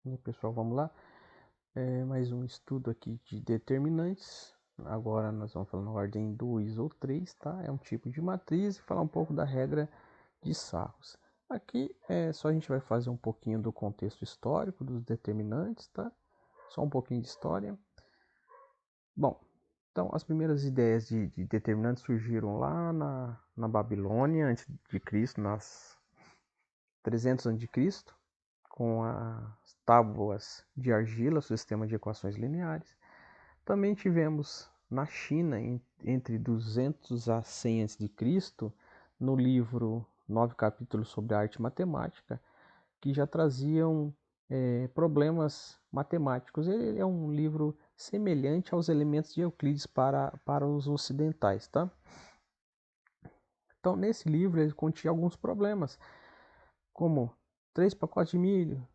E pessoal, vamos lá. Mais um estudo aqui de determinantes. Agora nós vamos falar na ordem 2 ou 3, tá? É um tipo de matriz e falar um pouco da regra de Sarros. Aqui só a gente vai fazer um pouquinho do contexto histórico dos determinantes, tá? Só um pouquinho de história. Bom, então as primeiras ideias de determinantes surgiram lá na Babilônia, antes de Cristo, nas 300 a.C., com as tábuas de argila, sistema de equações lineares. Também tivemos na China, entre 200 a 100 a.C., no livro 9 capítulos sobre arte e matemática, que já traziam problemas matemáticos. Ele é um livro semelhante aos elementos de Euclides para os ocidentais, tá? Então, nesse livro, ele continha alguns problemas, como 3 pacotes de milho,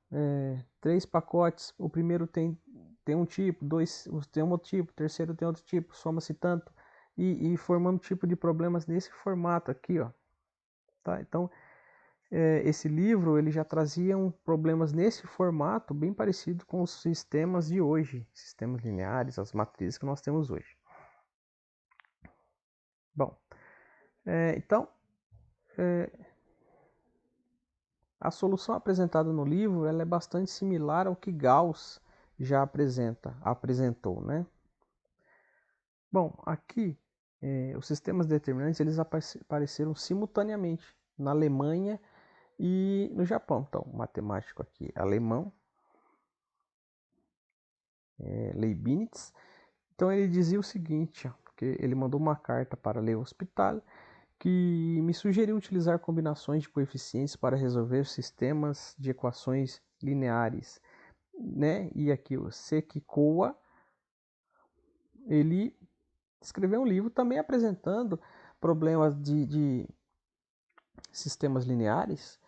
3 pacotes, o primeiro tem um tipo, dois tem um outro tipo, o terceiro tem outro tipo, soma-se tanto, e formando tipo de problemas nesse formato aqui, ó. Tá? Então, esse livro ele já trazia problemas nesse formato bem parecido com os sistemas de hoje, sistemas lineares, as matrizes que nós temos hoje. Bom, então, a solução apresentada no livro ela é bastante similar ao que Gauss já apresentou, né? Bom, aqui os sistemas determinantes eles apareceram simultaneamente na Alemanha e no Japão. Então, o matemático aqui alemão, Leibniz. Então ele dizia o seguinte, porque ele mandou uma carta para Leo Hospital que me sugeriu utilizar combinações de coeficientes para resolver sistemas de equações lineares, né? E aqui o Sekikoa, ele escreveu um livro também apresentando problemas de sistemas lineares,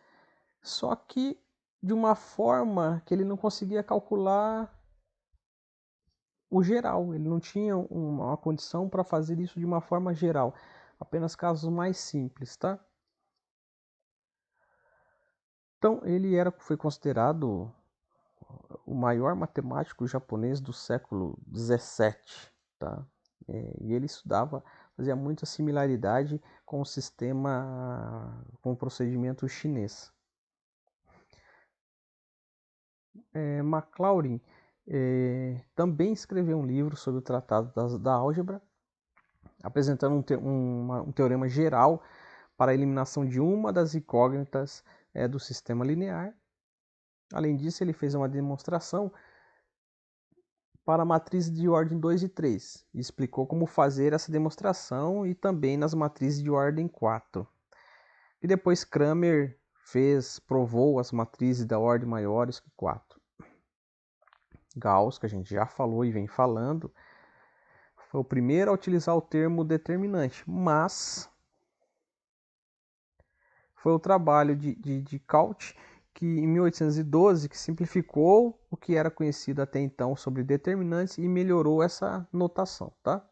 só que de uma forma que ele não conseguia calcular o geral, ele não tinha uma condição para fazer isso de uma forma geral, apenas casos mais simples, tá? Então ele foi considerado o maior matemático japonês do século 17, tá? E ele fazia muita similaridade com o sistema, com o procedimento chinês. Maclaurin também escreveu um livro sobre o tratado da álgebra, apresentando um teorema geral para a eliminação de uma das incógnitas do sistema linear. Além disso, ele fez uma demonstração para matrizes de ordem 2 e 3. E explicou como fazer essa demonstração e também nas matrizes de ordem 4. E depois Cramer provou as matrizes da ordem maiores que 4. Gauss, que a gente já falou e vem falando, foi o primeiro a utilizar o termo determinante, mas foi o trabalho de Cauchy que em 1812 que simplificou o que era conhecido até então sobre determinantes e melhorou essa notação, tá?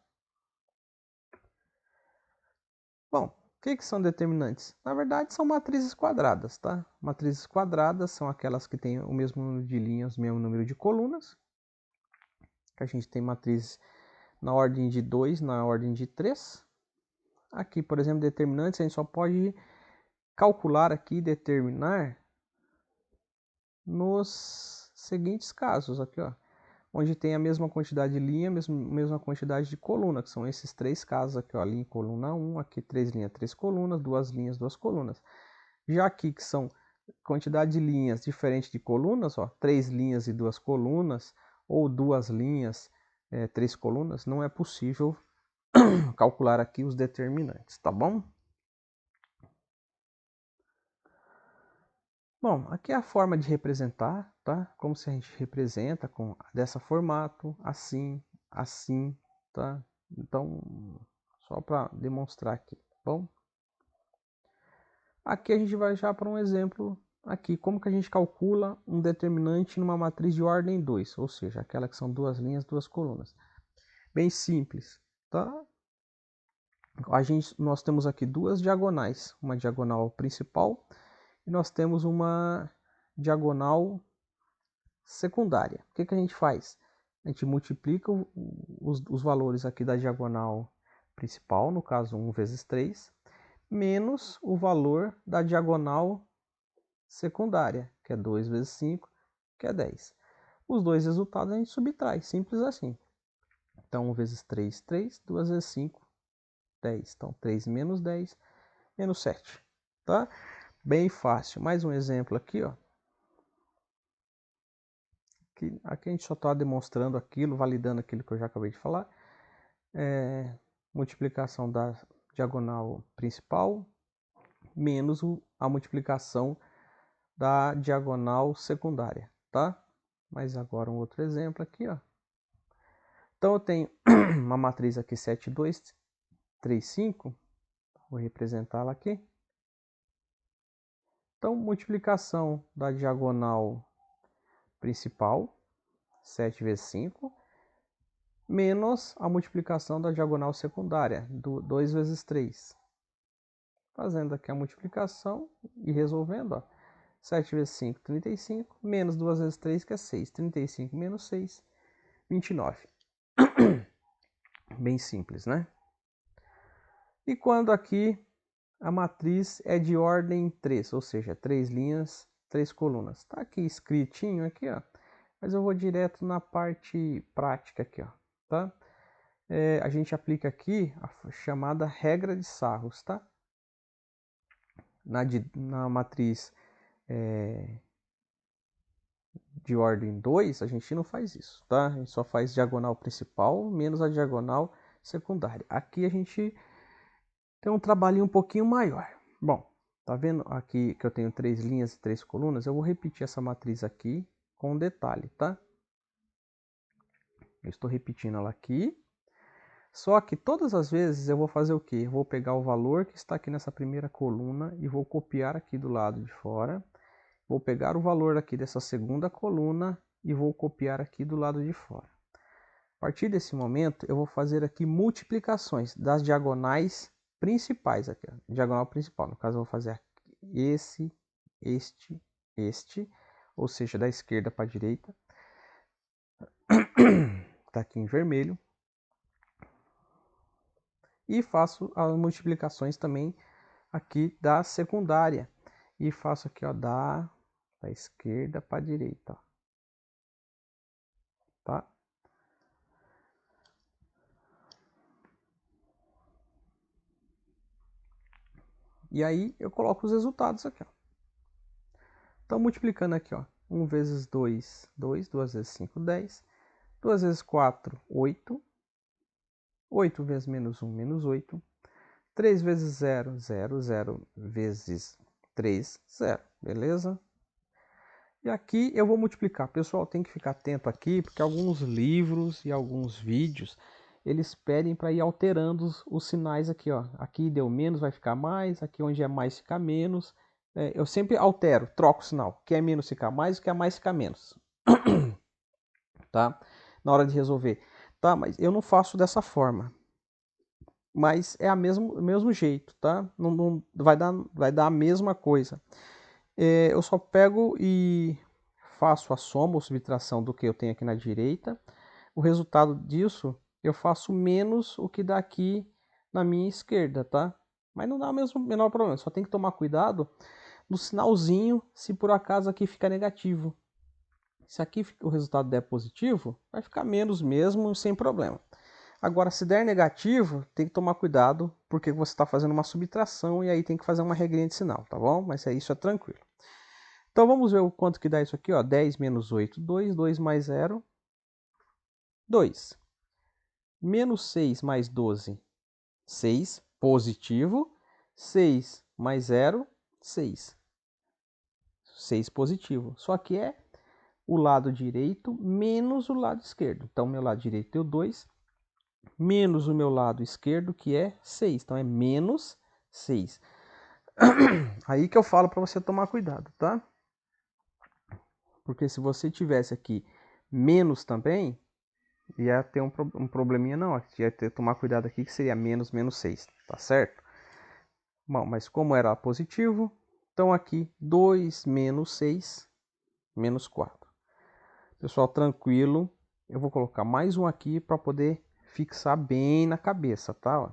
Bom, o que são determinantes? Na verdade, são matrizes quadradas, tá? Matrizes quadradas são aquelas que têm o mesmo número de linhas, o mesmo número de colunas. Que a gente tem matrizes na ordem de 2, na ordem de 3. Aqui, por exemplo, determinantes, a gente só pode calcular aqui, determinar nos seguintes casos, aqui, ó, onde tem a mesma quantidade de linha, mesma quantidade de coluna, que são esses três casos aqui, ó, linha e coluna 1, aqui 3 linhas, 3 colunas, 2 linhas, 2 colunas. Já aqui que são quantidade de linhas diferente de colunas, ó, 3 linhas e 2 colunas, ou 2 linhas, 3 colunas, não é possível calcular aqui os determinantes, tá bom? Bom, aqui é a forma de representar, tá? Como se a gente representa dessa formato, assim, assim, tá? Então, só para demonstrar aqui, tá bom? Aqui a gente vai já para um exemplo aqui, como que a gente calcula um determinante numa matriz de ordem 2, ou seja, aquela que são 2 linhas, 2 colunas. Bem simples, tá? Nós temos aqui duas diagonais, uma diagonal principal e nós temos uma diagonal secundária. O que a gente faz? A gente multiplica os valores aqui da diagonal principal, no caso 1 vezes 3, menos o valor da diagonal secundária, que é 2 vezes 5, que é 10. Os dois resultados a gente subtrai, simples assim. Então 1 vezes 3, 3, 2 vezes 5, 10. Então 3 menos 10, menos 7. Tá? Bem fácil. Mais um exemplo aqui, ó. Aqui a gente só está demonstrando aquilo, validando aquilo que eu já acabei de falar. Multiplicação da diagonal principal menos a multiplicação da diagonal secundária, tá? Mas agora um outro exemplo aqui, ó. Então eu tenho uma matriz aqui 7, 2, 3, 5. Vou representá-la aqui. Então, multiplicação da diagonal principal, 7 vezes 5, menos a multiplicação da diagonal secundária, 2 vezes 3. Fazendo aqui a multiplicação e resolvendo, ó. 7 vezes 5, 35, menos 2 vezes 3, que é 6. 35 menos 6, 29. Bem simples, né? E quando aqui a matriz é de ordem 3, ou seja, 3 linhas, 3 colunas. Está aqui escritinho aqui, ó. Mas eu vou direto na parte prática aqui, ó, tá? A gente aplica aqui a chamada regra de Sarros, tá? Na matriz de ordem 2, a gente não faz isso, tá? A gente só faz diagonal principal menos a diagonal secundária. Aqui a gente tem um trabalhinho um pouquinho maior. Bom, tá vendo aqui que eu tenho 3 linhas e 3 colunas? Eu vou repetir essa matriz aqui com um detalhe, tá? Eu estou repetindo ela aqui. Só que todas as vezes eu vou fazer o quê? Eu vou pegar o valor que está aqui nessa primeira coluna e vou copiar aqui do lado de fora. Vou pegar o valor aqui dessa segunda coluna e vou copiar aqui do lado de fora. A partir desse momento, eu vou fazer aqui multiplicações das diagonais principais aqui, ó. Diagonal principal, no caso eu vou fazer esse, este, ou seja, da esquerda para a direita. Está aqui em vermelho. E faço as multiplicações também aqui da secundária. E faço aqui, ó, da esquerda para a direita, ó. Tá? E aí eu coloco os resultados aqui, ó. Então, multiplicando aqui, ó. 1 vezes 2, 2. 2 vezes 5, 10. 2 vezes 4, 8. 8 vezes menos 1, menos 8. 3 vezes 0, 0. 0 vezes 3, 0. Beleza? E aqui eu vou multiplicar. Pessoal, tem que ficar atento aqui, porque alguns livros e alguns vídeos, eles pedem para ir alterando os sinais aqui, ó. Aqui deu menos, vai ficar mais. Aqui onde é mais, fica menos. Eu sempre altero, troco o sinal. Que é menos fica mais, o que é mais fica menos. Tá? Na hora de resolver. Tá, mas eu não faço dessa forma. Mas é o mesmo jeito, tá? Não vai dar a mesma coisa. Eu só pego e faço a soma ou subtração do que eu tenho aqui na direita. O resultado disso, eu faço menos o que dá aqui na minha esquerda, tá? Mas não dá o menor problema, só tem que tomar cuidado no sinalzinho se por acaso aqui fica negativo. Se aqui o resultado der positivo, vai ficar menos mesmo, sem problema. Agora, se der negativo, tem que tomar cuidado, porque você está fazendo uma subtração e aí tem que fazer uma regrinha de sinal, tá bom? Mas isso é tranquilo. Então, vamos ver o quanto que dá isso aqui, ó. 10 menos 8, 2. 2 mais 0, 2. Menos 6 mais 12, 6. Positivo. 6 mais 0, 6. 6 positivo. Só que é o lado direito menos o lado esquerdo. Então, meu lado direito deu 2, menos o meu lado esquerdo, que é 6. Então, é menos 6. Aí que eu falo para você tomar cuidado, tá? Porque se você tivesse aqui menos também, ia ter um probleminha não. Ia ter que tomar cuidado aqui que seria menos 6, tá certo? Bom, mas como era positivo, então aqui 2 menos 6, menos 4. Pessoal, tranquilo. Eu vou colocar mais um aqui para poder fixar bem na cabeça, tá? Ó.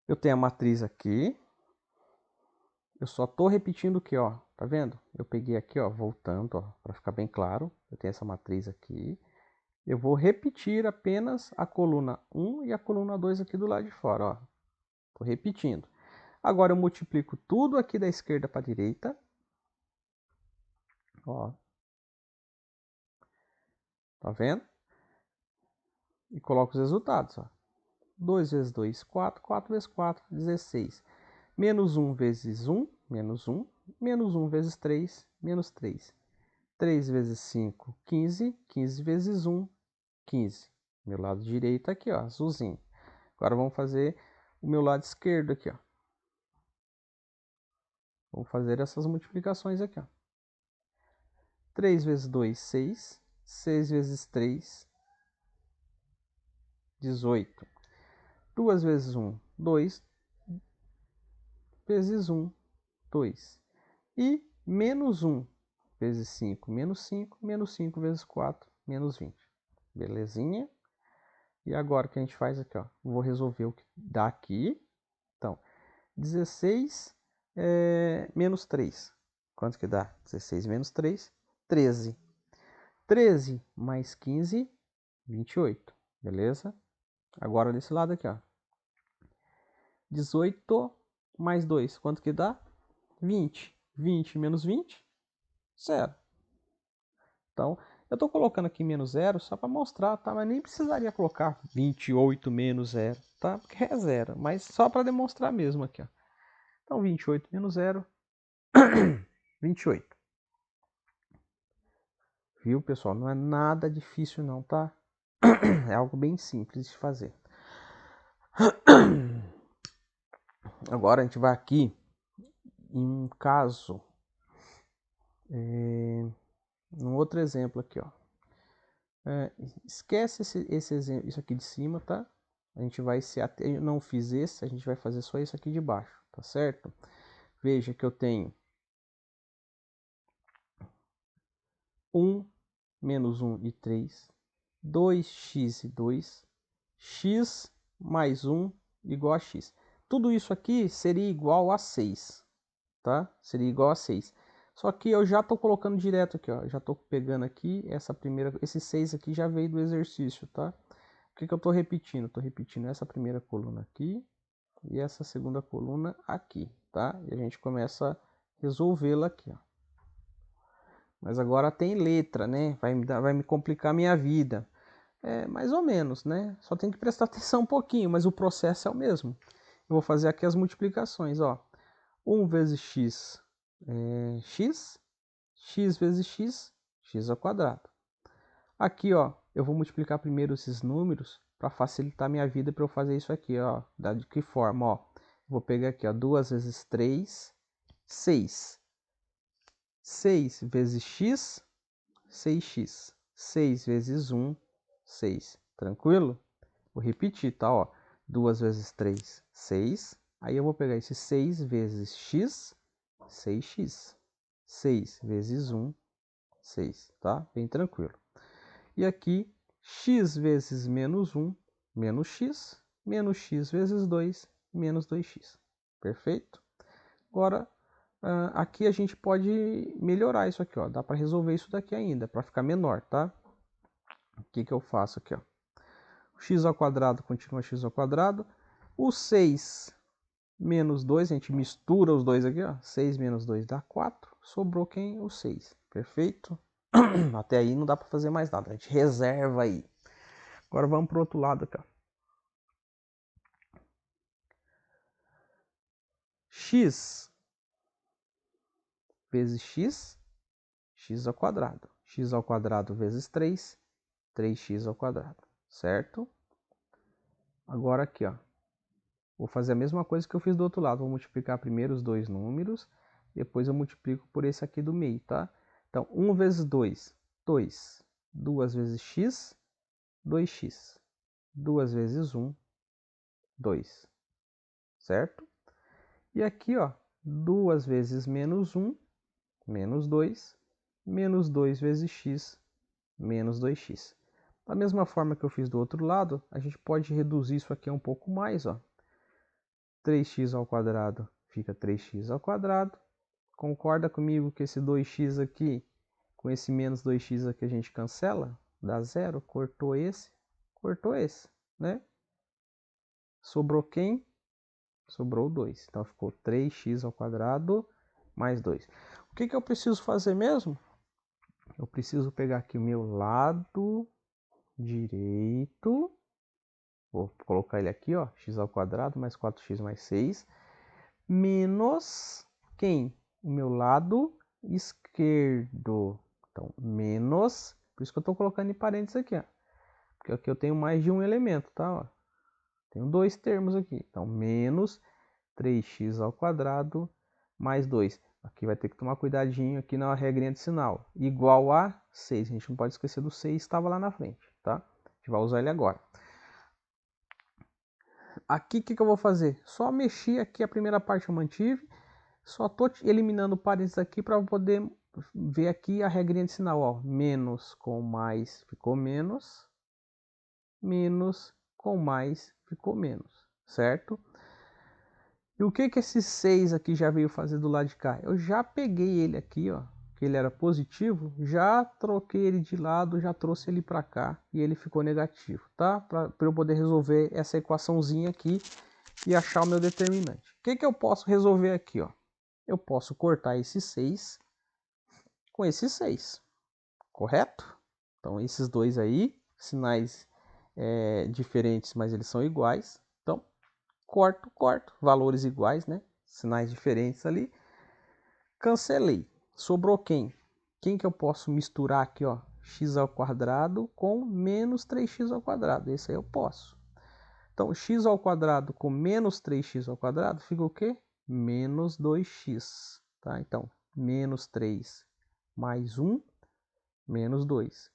Eu tenho a matriz aqui. Eu só tô repetindo o que, ó. Tá vendo? Eu peguei aqui, ó, voltando, ó, para ficar bem claro. Eu tenho essa matriz aqui. Eu vou repetir apenas a coluna 1 e a coluna 2 aqui do lado de fora, ó. Tô repetindo. Agora eu multiplico tudo aqui da esquerda para a direita. Ó. Tá vendo? E coloco os resultados, ó. 2 vezes 2, 4. 4 vezes 4, 16. Menos 1 vezes 1, menos 1. Menos 1 vezes 3, menos 3. 3 vezes 5, 15. 15 vezes 1, 15. Meu lado direito aqui, ó, azulzinho. Agora vamos fazer o meu lado esquerdo aqui, ó. Vamos fazer essas multiplicações aqui, ó. 3 vezes 2, 6. 6 vezes 3, 18. 2 vezes 1, 2. Vezes 1, 2. E menos 1 vezes 5, menos 5. Menos 5 vezes 4, menos 20. Belezinha? E agora o que a gente faz aqui, ó? Vou resolver o que dá aqui. Então, 16 menos 3. Quanto que dá? 16 menos 3, 13. 13 mais 15, 28. Beleza? Agora desse lado aqui, ó. 18 mais 2. Quanto que dá? 20. 20 menos 20, 0. Então, eu estou colocando aqui menos 0 só para mostrar, tá? Mas nem precisaria colocar 28 menos 0, tá? Porque é 0, mas só para demonstrar mesmo aqui, ó. Então, 28 menos 0, 28. Viu, pessoal? Não é nada difícil não, tá? É algo bem simples de fazer. Agora a gente vai aqui em um caso, um outro exemplo aqui, ó. Esquece esse exemplo, isso aqui de cima, tá? A gente vai se ater... Eu não fiz esse, a gente vai fazer só isso aqui de baixo, tá certo? Veja que eu tenho 1 menos 1 e 3, 2x e 2, x mais 1 igual a x. Tudo isso aqui seria igual a 6, tá? Seria igual a 6. Só que eu já estou colocando direto aqui, ó. Já estou pegando aqui essa primeira, esse 6 aqui já veio do exercício, tá? O que eu estou repetindo? Estou repetindo essa primeira coluna aqui e essa segunda coluna aqui, tá? E a gente começa a resolvê-la aqui, ó. Mas agora tem letra, né? Vai me complicar a minha vida. É, mais ou menos, né? Só tem que prestar atenção um pouquinho, mas o processo é o mesmo. Eu vou fazer aqui as multiplicações, ó. 1 vezes x é x, x vezes x, x ao quadrado. Aqui, ó, eu vou multiplicar primeiro esses números para facilitar minha vida para eu fazer isso aqui, ó. De que forma, ó? Vou pegar aqui, ó, 2 vezes 3, 6. 6 vezes x, 6x. 6 vezes 1, 6. Tranquilo? Vou repetir, tá? Ó, 2 vezes 3, 6. Aí eu vou pegar esse 6 vezes x, 6x. 6 vezes 1, 6, tá? Bem tranquilo. E aqui, x vezes menos 1, menos x vezes 2, menos 2x. Perfeito? Agora, aqui a gente pode melhorar isso aqui, ó. Dá para resolver isso daqui ainda, para ficar menor, tá? O que eu faço aqui, ó? O x ao quadrado continua x ao quadrado. O 6 menos 2, a gente mistura os dois aqui, ó. 6 menos 2 dá 4. Sobrou quem? O 6. Perfeito? Até aí não dá para fazer mais nada. A gente reserva aí. Agora vamos para o outro lado aqui, ó. X vezes x, x ao quadrado. X ao quadrado vezes 3, 3x ao quadrado. Certo? Agora aqui, ó. Vou fazer a mesma coisa que eu fiz do outro lado. Vou multiplicar primeiro os dois números. Depois eu multiplico por esse aqui do meio, tá? Então, 1 vezes 2, 2. 2 vezes x, 2x. 2 vezes 1, 2. Certo? E aqui, ó, 2 vezes menos 1, menos 2. menos 2 vezes x menos 2x. Da mesma forma que eu fiz do outro lado, a gente pode reduzir isso aqui um pouco mais, ó. 3x ao quadrado fica 3x ao quadrado. Concorda comigo que esse 2x aqui, com esse menos 2x aqui a gente cancela? Dá zero, cortou esse, né? Sobrou quem? Sobrou 2. Então ficou 3x ao quadrado mais 2. O que eu preciso fazer mesmo? Eu preciso pegar aqui o meu lado direito. Vou colocar ele aqui, ó, x ao quadrado mais 4x mais 6, menos quem? O meu lado esquerdo. Então, menos, por isso que eu estou colocando em parênteses aqui, ó, porque aqui eu tenho mais de um elemento, tá? Ó, tenho dois termos aqui. Então, menos 3x ao quadrado mais 2. Aqui vai ter que tomar cuidadinho aqui na regrinha de sinal. Igual a 6. A gente não pode esquecer do 6, estava lá na frente, tá? A gente vai usar ele agora. Aqui o que eu vou fazer? Só mexer aqui a primeira parte eu mantive. Só estou eliminando parênteses aqui para poder ver aqui a regrinha de sinal. Ó. Menos com mais ficou menos. Menos com mais ficou menos. Certo? E o que esse 6 aqui já veio fazer do lado de cá? Eu já peguei ele aqui, ó, que ele era positivo, já troquei ele de lado, já trouxe ele para cá e ele ficou negativo, tá? Para eu poder resolver essa equaçãozinha aqui e achar o meu determinante. O que eu posso resolver aqui, ó? Eu posso cortar esse 6 com esse 6, correto? Então esses dois aí, sinais diferentes, mas eles são iguais. Então corto, valores iguais, né? Sinais diferentes ali. Cancelei. Sobrou quem? Quem que eu posso misturar aqui, ó? X ao quadrado com menos 3x ao quadrado. Esse aí eu posso. Então, x ao quadrado com menos 3x ao quadrado fica o quê? Menos 2x. Tá? Então, menos 3 mais 1, menos 2.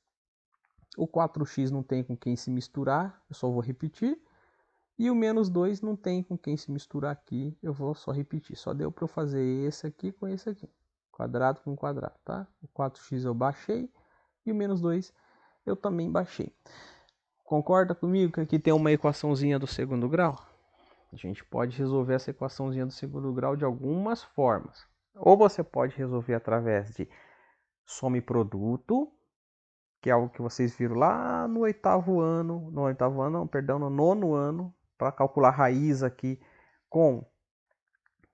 O 4x não tem com quem se misturar, eu só vou repetir. E o menos 2 não tem com quem se misturar aqui, eu vou só repetir. Só deu para eu fazer esse aqui com esse aqui. Quadrado com quadrado, tá? O 4x eu baixei e o menos 2 eu também baixei. Concorda comigo que aqui tem uma equaçãozinha do segundo grau? A gente pode resolver essa equaçãozinha do segundo grau de algumas formas. Ou você pode resolver através de soma e produto, que é algo que vocês viram lá no no nono ano, para calcular raiz aqui com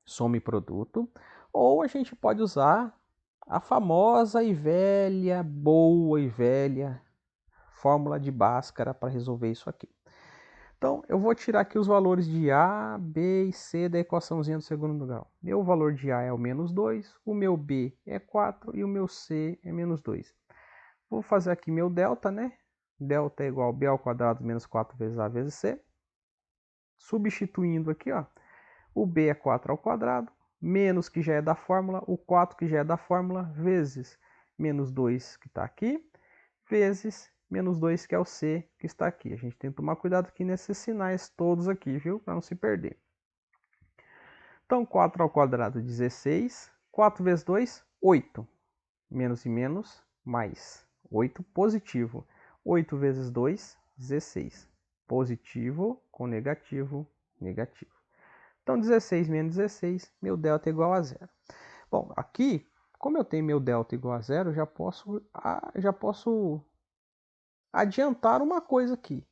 soma e produto. Ou a gente pode usar a famosa e velha, boa e velha fórmula de Bhaskara para resolver isso aqui. Então, eu vou tirar aqui os valores de A, B e C da equaçãozinha do segundo grau. Meu valor de A é o menos 2, o meu B é 4 e o meu C é menos 2. Vou fazer aqui meu delta, né? Delta é igual a B ao quadrado menos 4 vezes A vezes C. Substituindo aqui, ó, o B é 4 ao quadrado, menos que já é da fórmula, o 4 que já é da fórmula, vezes menos 2 que está aqui, vezes menos 2 que é o C que está aqui. A gente tem que tomar cuidado aqui nesses sinais todos aqui, viu? Para não se perder. Então, 4 ao quadrado, 16. 4 vezes 2, 8. Menos e menos, mais. 8 positivo. 8 vezes 2, 16. Positivo com negativo, negativo. Então, 16 menos 16, meu delta é igual a zero. Bom, aqui, como eu tenho meu delta igual a zero, já posso adiantar uma coisa aqui.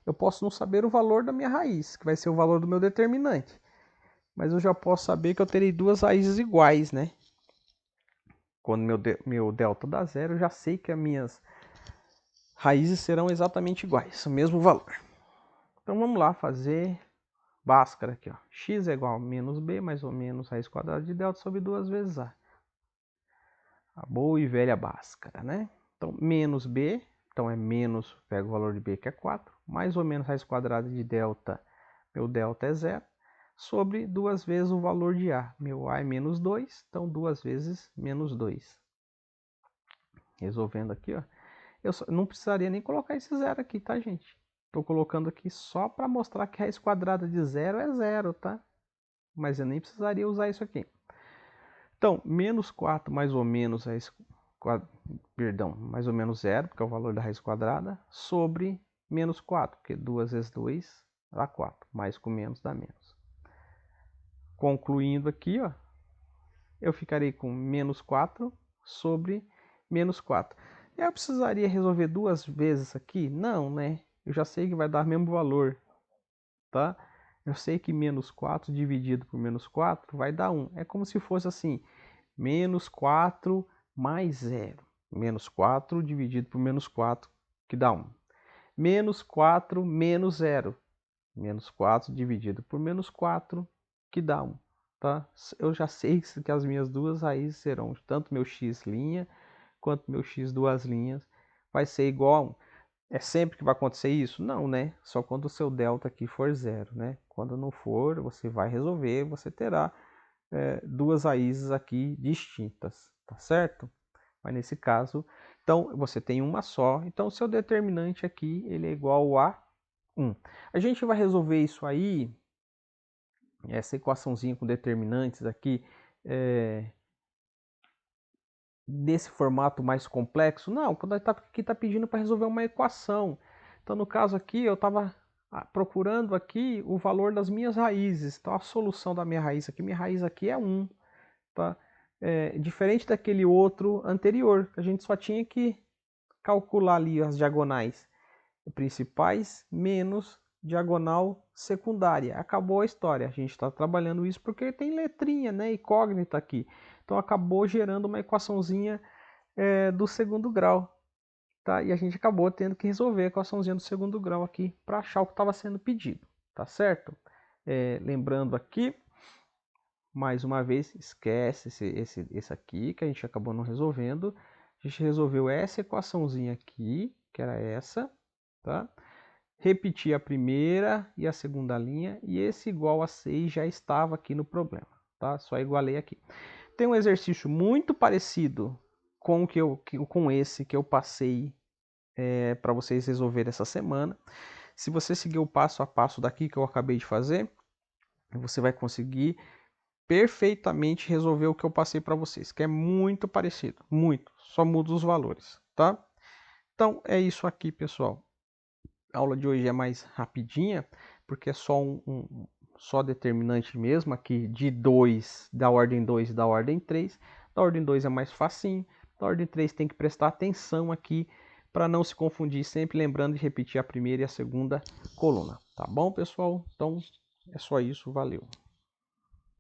Eu posso não saber o valor da minha raiz, que vai ser o valor do meu determinante. Mas eu já posso saber que eu terei duas raízes iguais, né? Quando meu delta dá zero, eu já sei que as minhas raízes serão exatamente iguais, o mesmo valor. Então vamos lá fazer Bhaskara aqui, ó. X é igual a menos b, mais ou menos raiz quadrada de delta sobre 2 vezes a. A boa e velha Bhaskara, né? Então, menos b, então é menos, pego o valor de b que é 4, mais ou menos raiz quadrada de delta, meu delta é zero, sobre 2 vezes o valor de a. Meu a é menos 2, então 2 vezes menos 2. Resolvendo aqui, ó. Eu não precisaria nem colocar esse zero aqui, tá, gente? Estou colocando aqui só para mostrar que a raiz quadrada de zero é zero, tá? Mas eu nem precisaria usar isso aqui. Então, menos 4 mais ou menos raiz perdão, mais ou menos zero, porque é o valor da raiz quadrada, sobre menos 4, porque 2 vezes 2 dá 4, mais com menos dá menos. Concluindo aqui, ó, eu ficarei com menos 4 sobre menos 4. Eu precisaria resolver duas vezes aqui? Não, né? Eu já sei que vai dar o mesmo valor, tá? Eu sei que menos 4 dividido por menos 4 vai dar 1. É como se fosse assim, menos 4 mais 0. Menos 4 dividido por menos 4, que dá 1. Menos 4 menos 0. Menos 4 dividido por menos 4, que dá 1. Tá? Eu já sei que as minhas duas raízes serão, tanto meu x' quanto meu x duas linhas, vai ser igual a 1. É sempre que vai acontecer isso? Não, né? Só quando o seu delta aqui for 0, né? Quando não for, você vai resolver, você terá duas raízes aqui distintas, tá certo? Mas nesse caso, então você tem uma só, então o seu determinante aqui ele é igual a 1. A gente vai resolver isso aí, essa equaçãozinha com determinantes aqui, nesse formato mais complexo? Não, quando aqui está pedindo para resolver uma equação. Então, no caso aqui, eu estava procurando aqui o valor das minhas raízes. Então, a solução da minha raiz aqui é 1. Tá? Diferente daquele outro anterior, que a gente só tinha que calcular ali as diagonais principais menos diagonal secundária. Acabou a história. A gente está trabalhando isso porque tem letrinha, né, incógnita aqui. Então acabou gerando uma equaçãozinha do segundo grau. Tá? E a gente acabou tendo que resolver a equaçãozinha do segundo grau aqui para achar o que estava sendo pedido. Tá certo? Lembrando aqui, mais uma vez, esquece esse aqui que a gente acabou não resolvendo. A gente resolveu essa equaçãozinha aqui, que era essa. Tá? Repetir a primeira e a segunda linha, e esse igual a 6 já estava aqui no problema, tá? Só igualei aqui. Tem um exercício muito parecido com esse que eu passei para vocês resolverem essa semana. Se você seguir o passo a passo daqui que eu acabei de fazer, você vai conseguir perfeitamente resolver o que eu passei para vocês, que é muito parecido, muito, só muda os valores, tá? Então é isso aqui, pessoal. A aula de hoje é mais rapidinha, porque é só só determinante mesmo, aqui de 2, da ordem 2 e da ordem 3. Da ordem 2 é mais facinho, da ordem 3 tem que prestar atenção aqui, para não se confundir, sempre lembrando de repetir a primeira e a segunda coluna. Tá bom, pessoal? Então, é só isso, valeu!